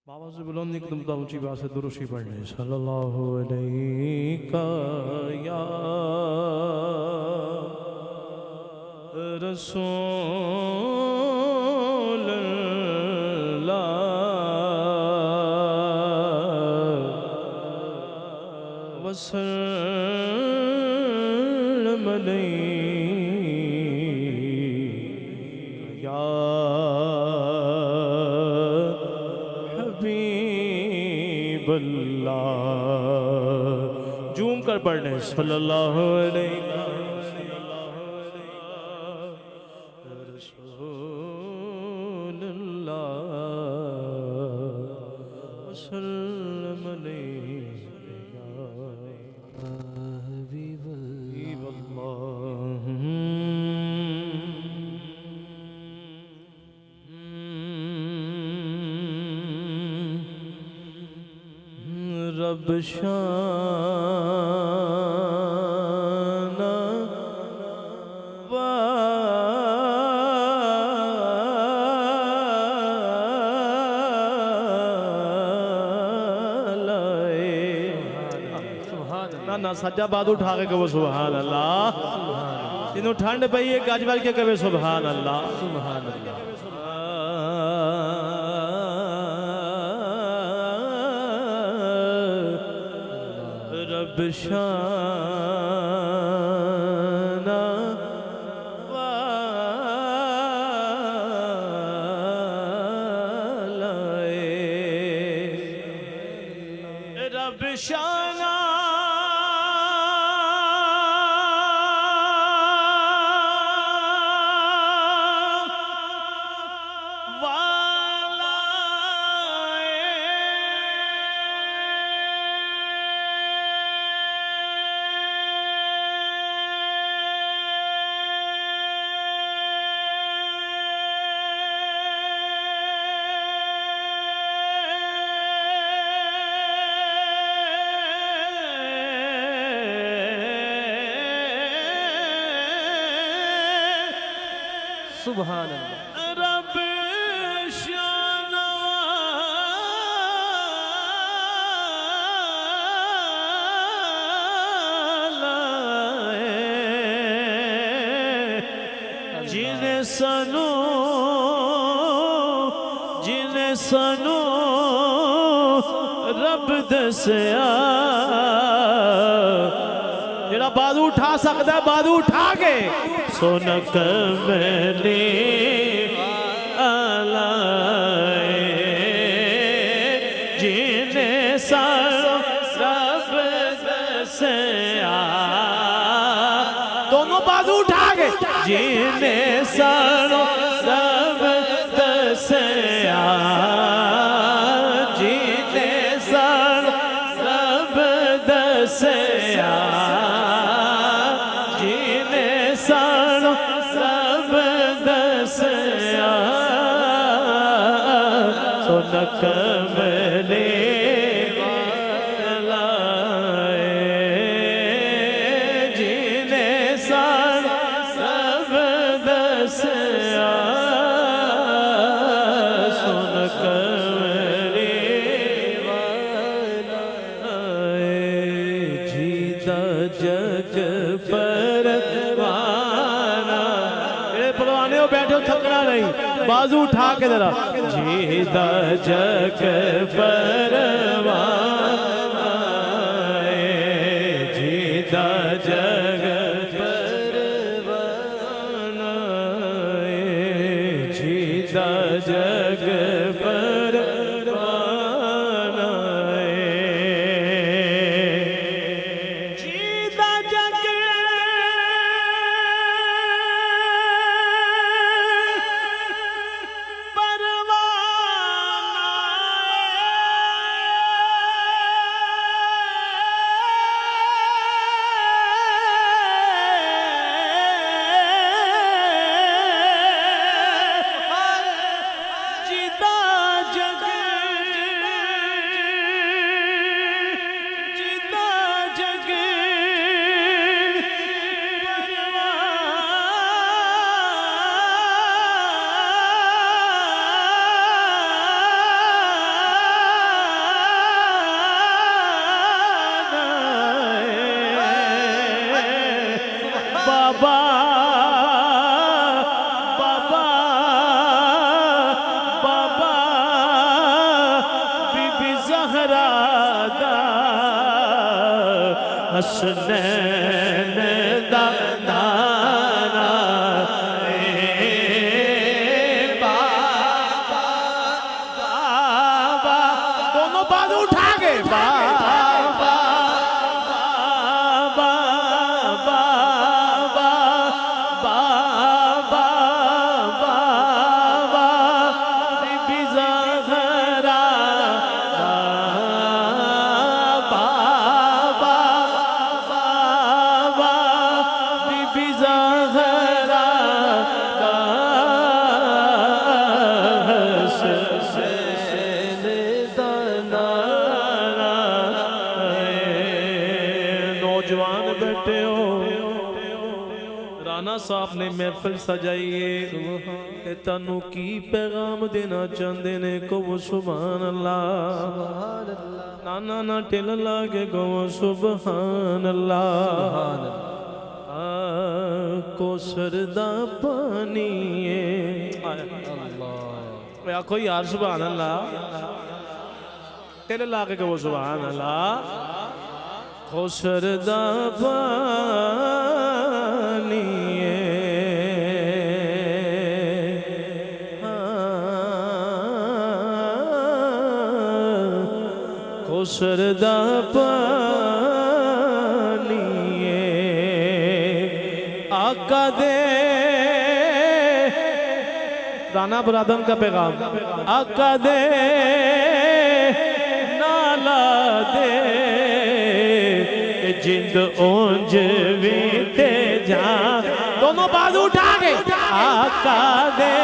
बाबा से बुलंद एकदम ऊंची बात से दुरुशी पढ़ने सल्लल्लाहु अलैहि या रसूल अल्लाह वसल्लम अलैहि या जूम कर पढ़ने सल्लल्लाहु अलैहि वसल्लम रब शाना ना सज्जा बाद उठा के कहो सुभान अल्लाह इन्हों ठंड पई है गज बज के कहे सुभान अल्लाह सुभान अल्लाह रब शाना वालाए रब शाना सुभान अल्लाह रब शाना जिन्हें सनू रब दसिया जेड़ा बाजू उठा सकता है बाजू उठा के सोनक मैंने आलाए जिन्हें सारो रब दसिया दोनों बाजू उठा के जिन्हें सारो रब दसिया जिन्हें सारो रब दसिया सोनक मैंने वालाए जिन्हें सब दसिया सोनक मैंने वालाए जीता जग परवाना परवाने हो बैठे हो थकना नहीं बाजू उठा के जरा जीता जग परवाना जीता जग परवाना जीता जग परवाना जीता जग ज़हरा दा हसनैन दा नाना दोनों बाजू उठा के बाबा बाबा बाबा बाबा बाबा बीबी ज़हरा बाबा बाबा बीबी ज़हरा नौजवान बैठे हो राना साहब ने महफिल सजाइए ते तनु की पैगाम देना चाहते ने कहो सुभान अल्लाह नाना ना टिल लागे कहो सुभान अल्लाह कोसर दा पानी अल्लाह आखो यार सुभान अल्लाह टिल लागे कहो सुभान अल्लाह कोसर दा पानी कोसर दा पानी आका दे राना बरादन का पैगाम आका दे नाला दे जिंद ओंज बीते जा दोनों बाजू उठा के आका दे